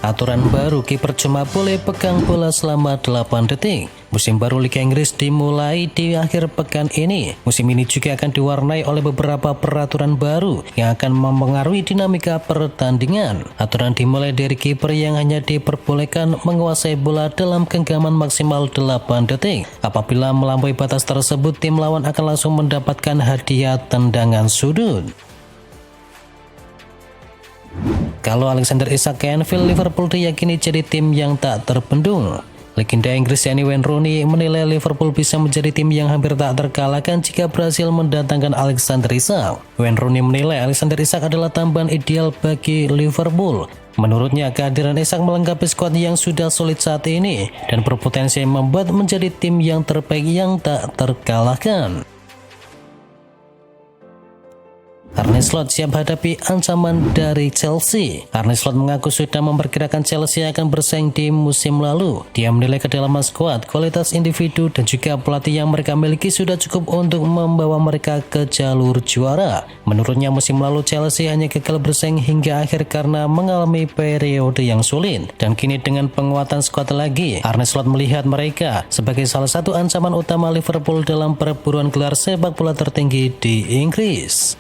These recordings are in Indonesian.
Aturan baru, kiper cuma boleh pegang bola selama 8 detik. Musim baru Liga Inggris dimulai di akhir pekan ini. Musim ini juga akan diwarnai oleh beberapa peraturan baru yang akan mempengaruhi dinamika pertandingan. Aturan dimulai dari kiper yang hanya diperbolehkan menguasai bola dalam genggaman maksimal 8 detik. Apabila melampaui batas tersebut, tim lawan akan langsung mendapatkan hadiah tendangan sudut. Kalau Alexander Isak ke Anfield, Liverpool diyakini jadi tim yang tak terbendung. Legenda Inggris yakni Wayne Rooney menilai Liverpool bisa menjadi tim yang hampir tak terkalahkan jika berhasil mendatangkan Alexander Isak. Wayne Rooney menilai Alexander Isak adalah tambahan ideal bagi Liverpool. Menurutnya, kehadiran Isak melengkapi skuad yang sudah solid saat ini dan berpotensi membuat menjadi tim yang terbaik yang tak terkalahkan. Arne Slot siap hadapi ancaman dari Chelsea. Arne Slot mengaku sudah memperkirakan Chelsea akan bersaing di musim lalu. Dia menilai kedalaman skuad, kualitas individu, dan juga pelatih yang mereka miliki sudah cukup untuk membawa mereka ke jalur juara. Menurutnya, musim lalu Chelsea hanya gagal bersaing hingga akhir karena mengalami periode yang sulit. Dan kini dengan penguatan skuad lagi, Arne Slot melihat mereka sebagai salah satu ancaman utama Liverpool dalam perburuan gelar sepak bola tertinggi di Inggris.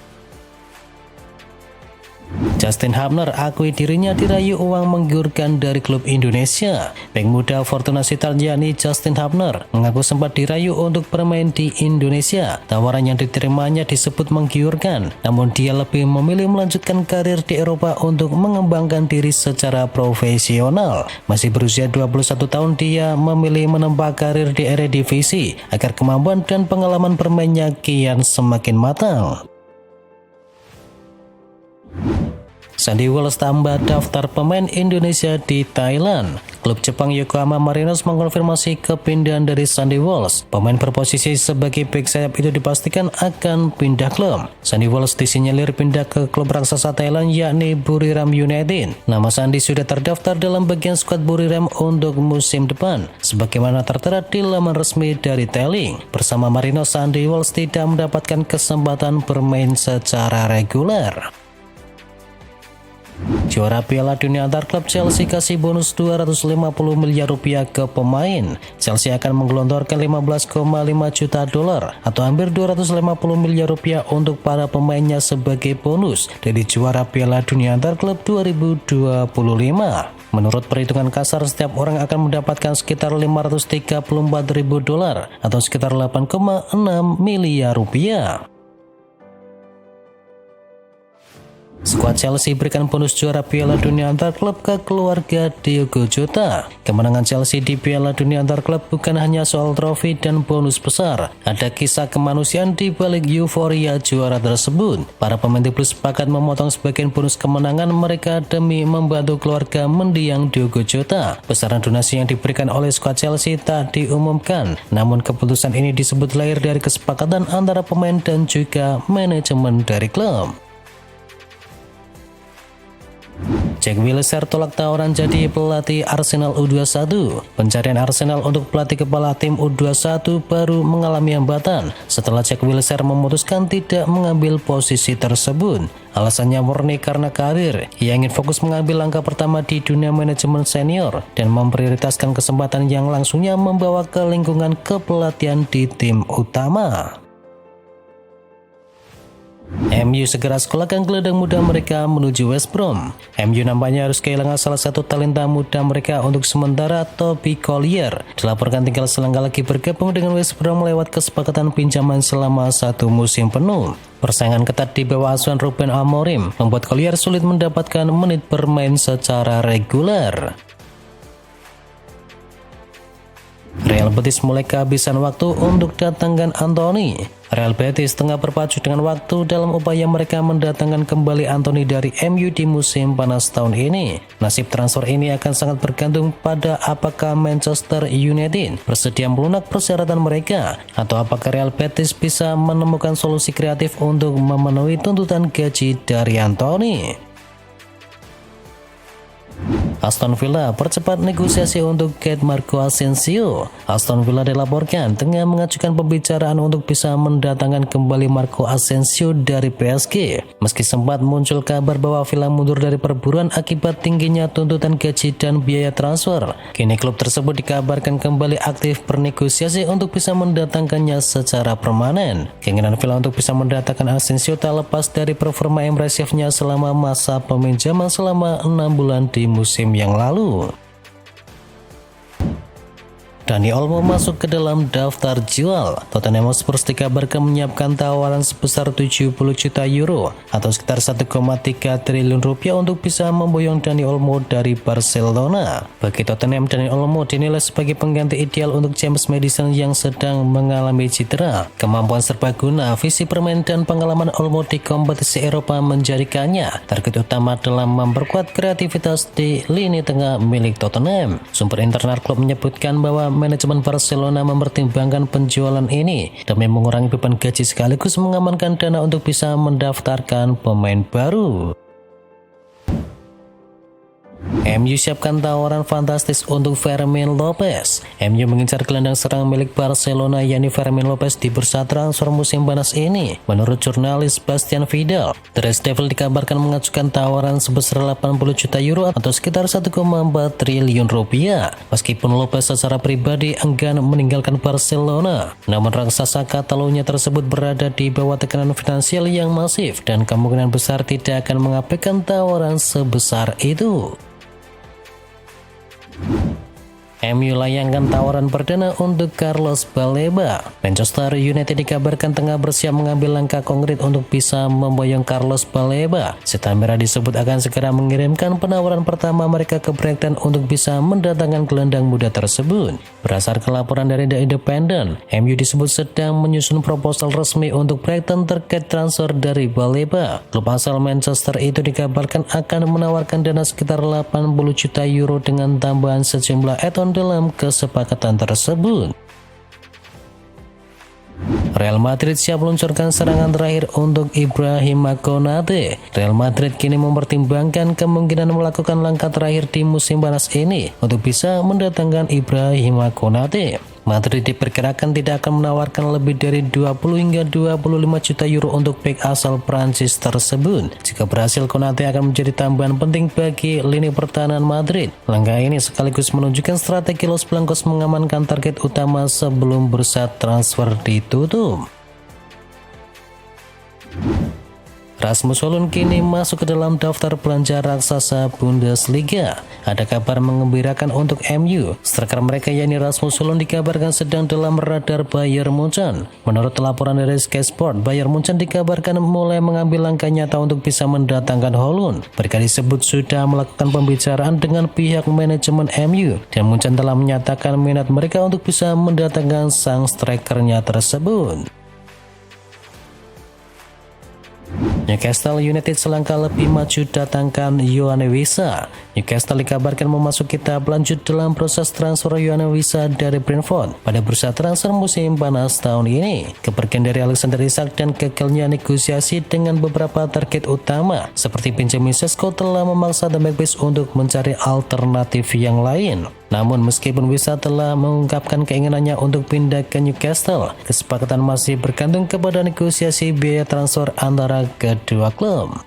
Justin Hubner akui dirinya dirayu uang menggiurkan dari klub Indonesia. Bek muda Fortuna Sittard yakni Justin Hubner mengaku sempat dirayu untuk bermain di Indonesia. Tawaran yang diterimanya disebut menggiurkan, namun dia lebih memilih melanjutkan karir di Eropa untuk mengembangkan diri secara profesional. Masih berusia 21 tahun, dia memilih menempuh karir di Eredivisie agar kemampuan dan pengalaman bermainnya kian semakin matang. Sandy Walsh tambah daftar pemain Indonesia di Thailand. Klub Jepang Yokohama Marinos mengkonfirmasi kepindahan dari Sandy Walsh. Pemain berposisi sebagai bek sayap itu dipastikan akan pindah klub. Sandy Walsh disinyalir pindah ke klub raksasa Thailand yakni Buriram United. Nama Sandy sudah terdaftar dalam bagian skuad Buriram untuk musim depan, sebagaimana tertera di laman resmi dari Thailand. Bersama Marinos, Sandy Walsh tidak mendapatkan kesempatan bermain secara reguler. Juara Piala Dunia antar klub, Chelsea kasih bonus 250 miliar rupiah ke pemain. Chelsea akan menggelontorkan 15,5 juta dolar atau hampir 250 miliar rupiah untuk para pemainnya sebagai bonus dari juara Piala Dunia antar klub 2025. Menurut perhitungan kasar, setiap orang akan mendapatkan sekitar 534 ribu dolar atau sekitar 8,6 miliar rupiah. Skuad Chelsea berikan bonus juara Piala Dunia antar klub ke keluarga Diogo Jota. Kemenangan Chelsea di Piala Dunia antar klub bukan hanya soal trofi dan bonus besar. Ada kisah kemanusiaan di balik euforia juara tersebut. Para pemain plus sepakat memotong sebagian bonus kemenangan mereka demi membantu keluarga mendiang Diogo Jota. Besaran donasi yang diberikan oleh skuad Chelsea tak diumumkan, namun keputusan ini disebut lahir dari kesepakatan antara pemain dan juga manajemen dari klub. Jack Wilshere tolak tawaran jadi pelatih Arsenal U21. Pencarian Arsenal untuk pelatih kepala tim U21 baru mengalami hambatan setelah Jack Wilshere memutuskan tidak mengambil posisi tersebut. Alasannya murni karena karir. Ia ingin fokus mengambil langkah pertama di dunia manajemen senior dan memprioritaskan kesempatan yang langsungnya membawa ke lingkungan kepelatihan di tim utama. MU segera sekolahkan gelandang muda mereka menuju West Brom. MU nampaknya harus kehilangan salah satu talenta muda mereka untuk sementara, Toby Collier. Dilaporkan tinggal selangkah lagi bergabung dengan West Brom lewat kesepakatan pinjaman selama 1 musim penuh. Persaingan ketat di bawah asuhan Ruben Amorim membuat Collier sulit mendapatkan menit bermain secara reguler. Real Betis mulai kehabisan waktu untuk datangkan Anthony. Real Betis tengah berpacu dengan waktu dalam upaya mereka mendatangkan kembali Anthony dari MU di musim panas tahun ini. Nasib transfer ini akan sangat bergantung pada apakah Manchester United bersedia melunak persyaratan mereka atau apakah Real Betis bisa menemukan solusi kreatif untuk memenuhi tuntutan gaji dari Anthony. Aston Villa percepat negosiasi untuk Kate Marco Asensio. Aston Villa dilaporkan tengah mengajukan pembicaraan untuk bisa mendatangkan kembali Marco Asensio dari PSG. Meski sempat muncul kabar bahwa Villa mundur dari perburuan akibat tingginya tuntutan gaji dan biaya transfer, kini klub tersebut dikabarkan kembali aktif bernegosiasi untuk bisa mendatangkannya secara permanen. Keinginan Villa untuk bisa mendatangkan Asensio tak lepas dari performa impresifnya selama masa peminjaman selama 6 bulan di musim yang lalu. Dani Olmo masuk ke dalam daftar jual. Tottenham Hotspur dikabarkan menyiapkan tawaran sebesar 70 juta euro atau sekitar 1,3 triliun rupiah untuk bisa memboyong Dani Olmo dari Barcelona. Bagi Tottenham, Dani Olmo dinilai sebagai pengganti ideal untuk James Maddison yang sedang mengalami cedera. Kemampuan serbaguna, visi bermain dan pengalaman Olmo di kompetisi Eropa menjadikannya target utama dalam memperkuat kreativitas di lini tengah milik Tottenham. Sumber internal klub menyebutkan bahwa manajemen Barcelona mempertimbangkan penjualan ini demi mengurangi beban gaji sekaligus mengamankan dana untuk bisa mendaftarkan pemain baru. MU siapkan tawaran fantastis untuk Fermin Lopez. MU mengincar gelandang serang milik Barcelona yakni Fermin Lopez di bursa transfer musim panas ini. Menurut jurnalis Bastian Vidal, The Red Devils dikabarkan mengajukan tawaran sebesar 80 juta euro atau sekitar 1,4 triliun rupiah. Meskipun Lopez secara pribadi enggan meninggalkan Barcelona, namun raksasa Catalunya tersebut berada di bawah tekanan finansial yang masif dan kemungkinan besar tidak akan mengabaikan tawaran sebesar itu. MU layangkan tawaran perdana untuk Carlos Baleba. Manchester United dikabarkan tengah bersiap mengambil langkah konkret untuk bisa memboyong Carlos Baleba. Setan Merah disebut akan segera mengirimkan penawaran pertama mereka ke Brighton untuk bisa mendatangkan gelandang muda tersebut. Berdasarkan laporan dari The Independent, MU disebut sedang menyusun proposal resmi untuk Brighton terkait transfer dari Baleba. Klub asal Manchester itu dikabarkan akan menawarkan dana sekitar 80 juta euro dengan tambahan sejumlah add-on dalam kesepakatan tersebut. Real Madrid siap meluncurkan serangan terakhir untuk Ibrahim Konate. Real Madrid kini mempertimbangkan kemungkinan melakukan langkah terakhir di musim panas ini untuk bisa mendatangkan Ibrahim Konate. Madrid diperkirakan tidak akan menawarkan lebih dari 20 hingga 25 juta euro untuk bek asal Prancis tersebut. Jika berhasil, Konate akan menjadi tambahan penting bagi lini pertahanan Madrid. Langkah ini sekaligus menunjukkan strategi Los Blancos mengamankan target utama sebelum bursa transfer ditutup. Rasmus Højlund kini masuk ke dalam daftar belanja raksasa Bundesliga. Ada kabar mengembirakan untuk MU. Striker mereka yakni Rasmus Højlund dikabarkan sedang dalam radar Bayern Munchen. Menurut laporan dari Sky Sport, Bayern Munchen dikabarkan mulai mengambil langkah nyata untuk bisa mendatangkan Højlund. Mereka disebut sudah melakukan pembicaraan dengan pihak manajemen MU dan Munchen telah menyatakan minat mereka untuk bisa mendatangkan sang strikernya tersebut. Newcastle United selangkah lebih maju datangkan Yoane Wissa. Newcastle dikabarkan memasuki tahap lanjut dalam proses transfer Yoane Wissa dari Brentford pada bursa transfer musim panas tahun ini. Kepergian dari Alexander Isak dan gagalnya negosiasi dengan beberapa target utama seperti Benjamin Sesko telah memaksa The Magpies untuk mencari alternatif yang lain. Namun meskipun Wissa telah mengungkapkan keinginannya untuk pindah ke Newcastle, kesepakatan masih bergantung kepada negosiasi biaya transfer antara kedua klub.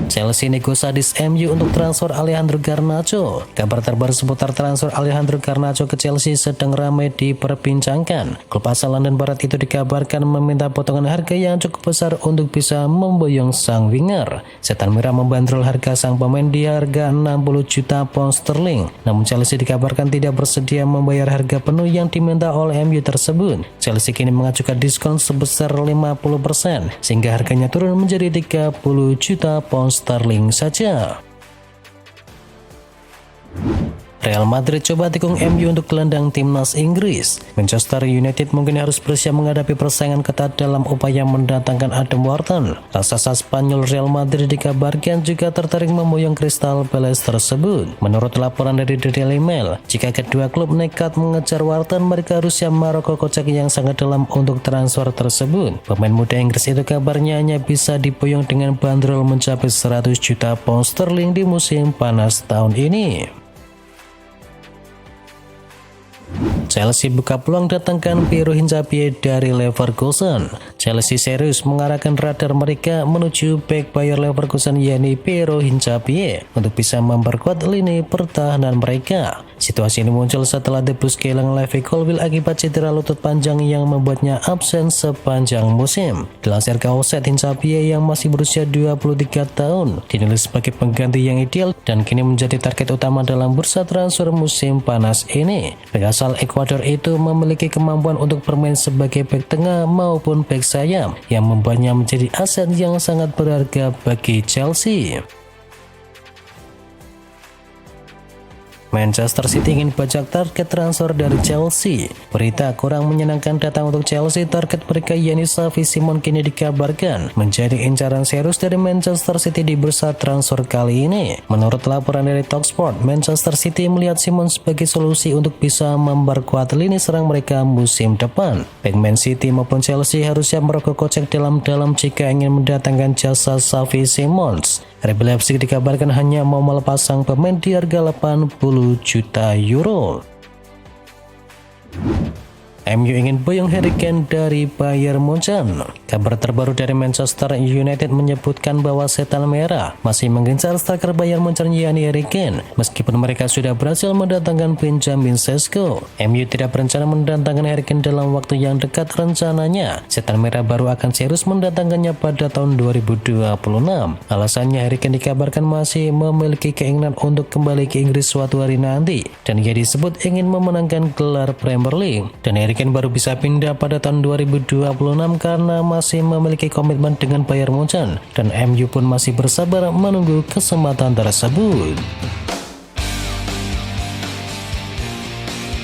Chelsea nego sadis MU untuk transfer Alejandro Garnacho. Kabar terbaru seputar transfer Alejandro Garnacho ke Chelsea sedang ramai diperbincangkan. Klub asal London Barat itu dikabarkan meminta potongan harga yang cukup besar untuk bisa memboyong sang winger. Setan Merah membandrol harga sang pemain di harga 60 juta pound sterling. Namun Chelsea dikabarkan tidak bersedia membayar harga penuh yang diminta oleh MU tersebut. Chelsea kini mengajukan diskon sebesar 50% sehingga harganya turun menjadi 30 juta pound sterling saja. Real Madrid coba tikung MU untuk gelandang timnas Inggris. Manchester United mungkin harus bersiap menghadapi persaingan ketat dalam upaya mendatangkan Adam Wharton. Raksasa Spanyol Real Madrid dikabarkan juga tertarik memboyong Crystal Palace tersebut. Menurut laporan dari The Daily Mail, jika kedua klub nekat mengejar Wharton, mereka harus siap merogoh kocek yang sangat dalam untuk transfer tersebut. Pemain muda Inggris itu kabarnya hanya bisa diboyong dengan bandrol mencapai 100 juta pound sterling di musim panas tahun ini. Chelsea buka peluang datangkan Piero Hincapié dari Leverkusen. Chelsea serius mengarahkan radar mereka menuju bek Bayer Leverkusen yakni Piero Hincapié untuk bisa memperkuat lini pertahanan mereka. Situasi ini muncul setelah De Bruyne kehilangan Levi Colwill akibat cedera lutut panjang yang membuatnya absen sepanjang musim. Dilansir Offside, Hincapié yang masih berusia 23 tahun dinilai sebagai pengganti yang ideal dan kini menjadi target utama dalam bursa transfer musim panas ini. Bek asal Ekuador itu memiliki kemampuan untuk bermain sebagai bek tengah maupun bek sayap yang membuatnya menjadi aset yang sangat berharga bagi Chelsea. Manchester City ingin bajak target transfer dari Chelsea. Berita kurang menyenangkan datang untuk Chelsea. Target mereka yakni Xavi Simons kini dikabarkan menjadi incaran serius dari Manchester City di bursa transfer kali ini. Menurut laporan dari Talksport, Manchester City melihat Simons sebagai solusi untuk bisa memperkuat lini serang mereka musim depan. Baik Man City maupun Chelsea harus siap merogoh kocek dalam-dalam jika ingin mendatangkan jasa Xavi Simons. RB Leipzig dikabarkan hanya mau melepas sang pemain di harga 80 juta euro. MU ingin boyong Harry Kane dari Bayern Munchen. Kabar terbaru dari Manchester United menyebutkan bahwa Setan Merah masih mengincar striker Bayern Munchen yakni Harry Kane, meskipun mereka sudah berhasil mendatangkan Benjamin Sesko. MU tidak berencana mendatangkan Harry Kane dalam waktu yang dekat. Rencananya Setan Merah baru akan serius mendatangkannya pada tahun 2026. Alasannya, Harry Kane dikabarkan masih memiliki keinginan untuk kembali ke Inggris suatu hari nanti, dan ia disebut ingin memenangkan gelar Premier League. Dan Harry Kane baru bisa pindah pada tahun 2026 karena masih memiliki komitmen dengan Bayern Munchen, dan MU pun masih bersabar menunggu kesempatan tersebut.